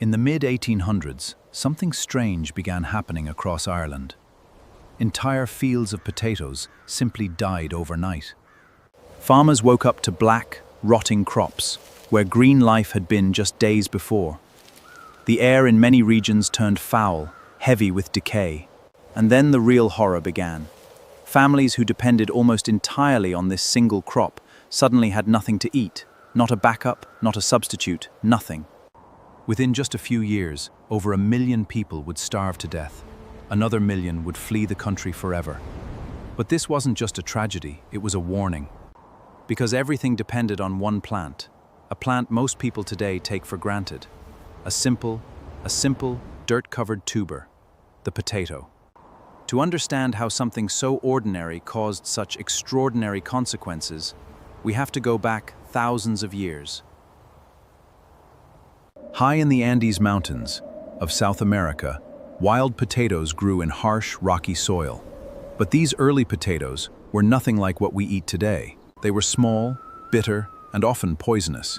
In the mid-1800s, something strange began happening across Ireland. Entire fields of potatoes simply died overnight. Farmers woke up to black, rotting crops, where green life had been just days before. The air in many regions turned foul, heavy with decay. And then the real horror began. Families who depended almost entirely on this single crop suddenly had nothing to eat, not a backup, not a substitute, nothing. Within just a few years, over 1 million people would starve to death. Another 1 million would flee the country forever. But this wasn't just a tragedy, it was a warning. Because everything depended on one plant, a plant most people today take for granted. A simple, dirt-covered tuber, the potato. To understand how something so ordinary caused such extraordinary consequences, we have to go back thousands of years. High in the Andes Mountains of South America, wild potatoes grew in harsh, rocky soil. But these early potatoes were nothing like what we eat today. They were small, bitter, and often poisonous.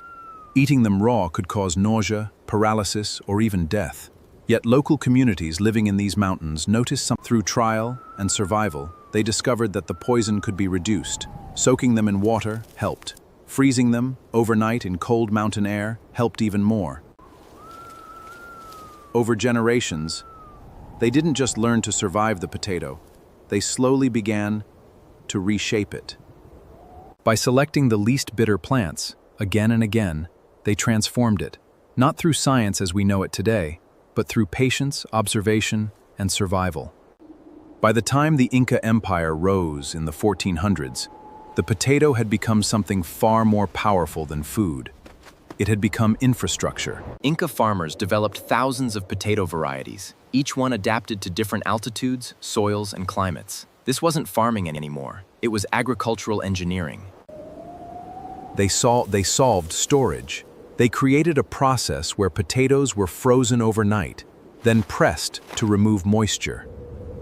Eating them raw could cause nausea, paralysis, or even death. Yet local communities living in these mountains noticed something. Through trial and survival, they discovered that the poison could be reduced. Soaking them in water helped. Freezing them overnight in cold mountain air helped even more. Over generations, they didn't just learn to survive the potato, they slowly began to reshape it. By selecting the least bitter plants, again and again, they transformed it, not through science as we know it today, but through patience, observation, and survival. By the time the Inca Empire rose in the 1400s, the potato had become something far more powerful than food. It had become infrastructure. Inca farmers developed thousands of potato varieties, each one adapted to different altitudes, soils, and climates. This wasn't farming anymore. It was agricultural engineering. They solved storage. They created a process where potatoes were frozen overnight, then pressed to remove moisture.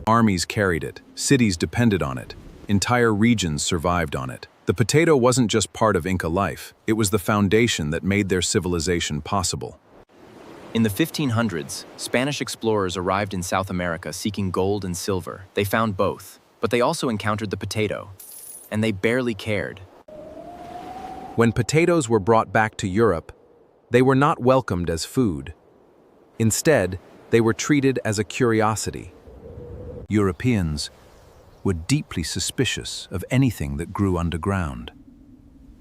Armies carried it, cities depended on it, entire regions survived on it. The potato wasn't just part of Inca life, it was the foundation that made their civilization possible. In the 1500s, Spanish explorers arrived in South America seeking gold and silver. They found both, but they also encountered the potato, and they barely cared. When potatoes were brought back to Europe, they were not welcomed as food. Instead, they were treated as a curiosity. Europeans were deeply suspicious of anything that grew underground,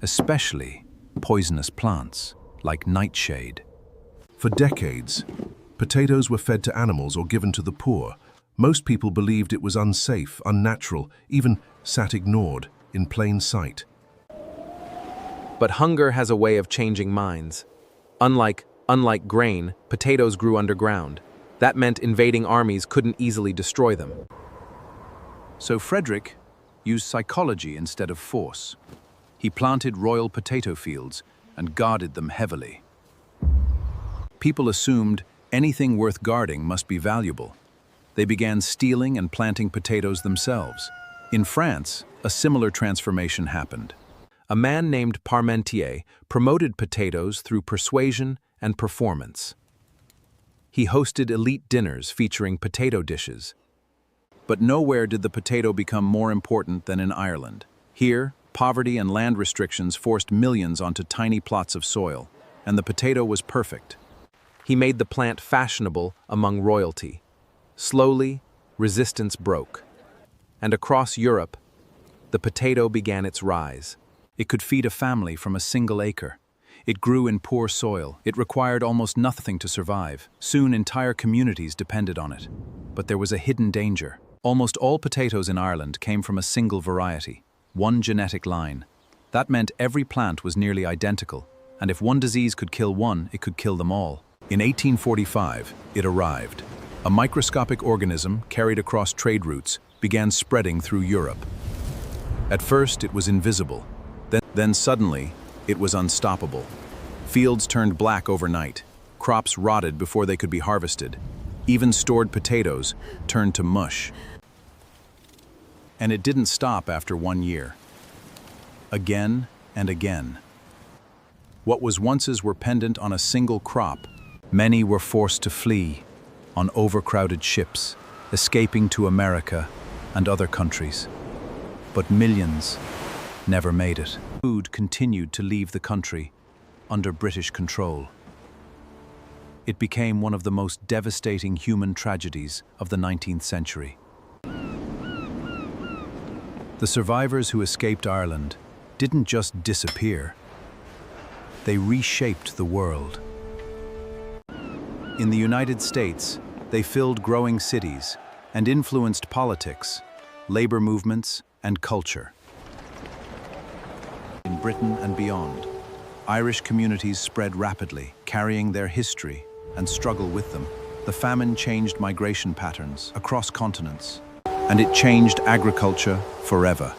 especially poisonous plants like nightshade. For decades, potatoes were fed to animals or given to the poor. Most people believed it was unsafe, unnatural, even sat ignored in plain sight. But hunger has a way of changing minds. Unlike grain, potatoes grew underground. That meant invading armies couldn't easily destroy them. So Frederick used psychology instead of force. He planted royal potato fields and guarded them heavily. People assumed anything worth guarding must be valuable. They began stealing and planting potatoes themselves. In France, a similar transformation happened. A man named Parmentier promoted potatoes through persuasion and performance. He hosted elite dinners featuring potato dishes. But nowhere did the potato become more important than in Ireland. Here, poverty and land restrictions forced millions onto tiny plots of soil, and the potato was perfect. He made the plant fashionable among royalty. Slowly, resistance broke. And across Europe, the potato began its rise. It could feed a family from a single acre. It grew in poor soil. It required almost nothing to survive. Soon, entire communities depended on it. But there was a hidden danger. Almost all potatoes in Ireland came from a single variety, one genetic line. That meant every plant was nearly identical, and if one disease could kill one, it could kill them all. In 1845, it arrived. A microscopic organism carried across trade routes began spreading through Europe. At first, it was invisible. Then suddenly, it was unstoppable. Fields turned black overnight. Crops rotted before they could be harvested. Even stored potatoes turned to mush. And it didn't stop after 1 year. Again and again. What was once were pendant on a single crop Many were forced to flee on overcrowded ships, escaping to America and other countries. But millions never made it. Food continued to leave the country under British control. It became one of the most devastating human tragedies of the 19th century. The survivors who escaped Ireland didn't just disappear. They reshaped the world. In the United States, they filled growing cities and influenced politics, labor movements, and culture. In Britain and beyond, Irish communities spread rapidly, carrying their history and struggle with them. The famine changed migration patterns across continents, and it changed agriculture forever.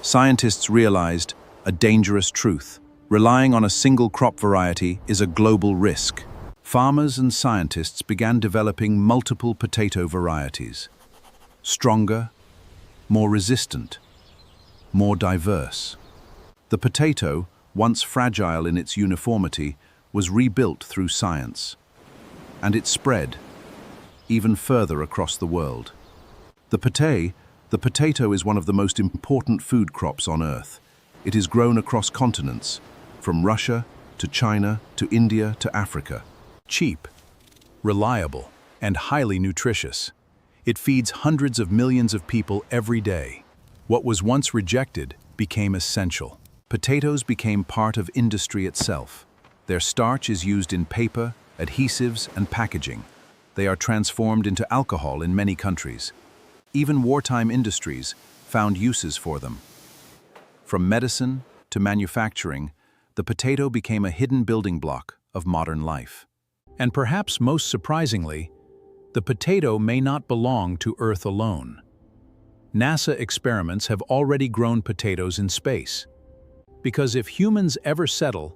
Scientists realized a dangerous truth. Relying on a single crop variety is a global risk. Farmers and scientists began developing multiple potato varieties. Stronger, more resistant, more diverse. The potato, once fragile in its uniformity, was rebuilt through science. And it spread even further across the world. The potato is one of the most important food crops on Earth. It is grown across continents, from Russia to China to India to Africa. Cheap, reliable, and highly nutritious. It feeds hundreds of millions of people every day. What was once rejected became essential. Potatoes became part of industry itself. Their starch is used in paper, adhesives, and packaging. They are transformed into alcohol in many countries. Even wartime industries found uses for them. From medicine to manufacturing, the potato became a hidden building block of modern life. And perhaps most surprisingly, the potato may not belong to Earth alone. NASA experiments have already grown potatoes in space. Because if humans ever settle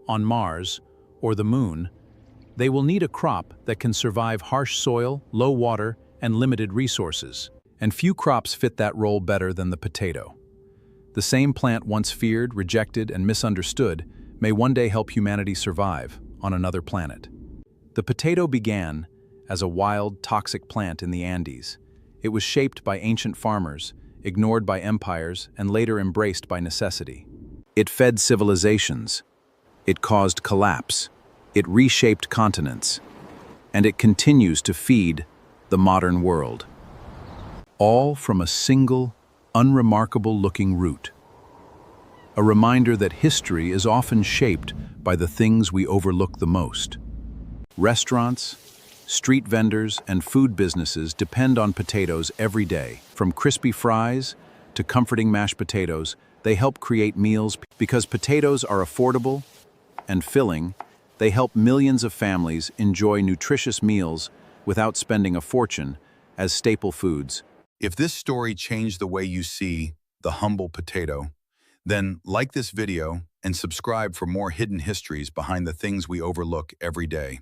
on Mars or the Moon, they will need a crop that can survive harsh soil, low water, and limited resources. And few crops fit that role better than the potato. The same plant once feared, rejected, and misunderstood may one day help humanity survive on another planet. The potato began as a wild, toxic plant in the Andes. It was shaped by ancient farmers, ignored by empires, and later embraced by necessity. It fed civilizations. It caused collapse. It reshaped continents. And it continues to feed the modern world. All from a single, unremarkable-looking root. A reminder that history is often shaped by the things we overlook the most. Restaurants, street vendors, and food businesses depend on potatoes every day. From crispy fries to comforting mashed potatoes, they help create meals. Because potatoes are affordable and filling, they help millions of families enjoy nutritious meals without spending a fortune as staple foods. If this story changed the way you see the humble potato, then like this video and subscribe for more hidden histories behind the things we overlook every day.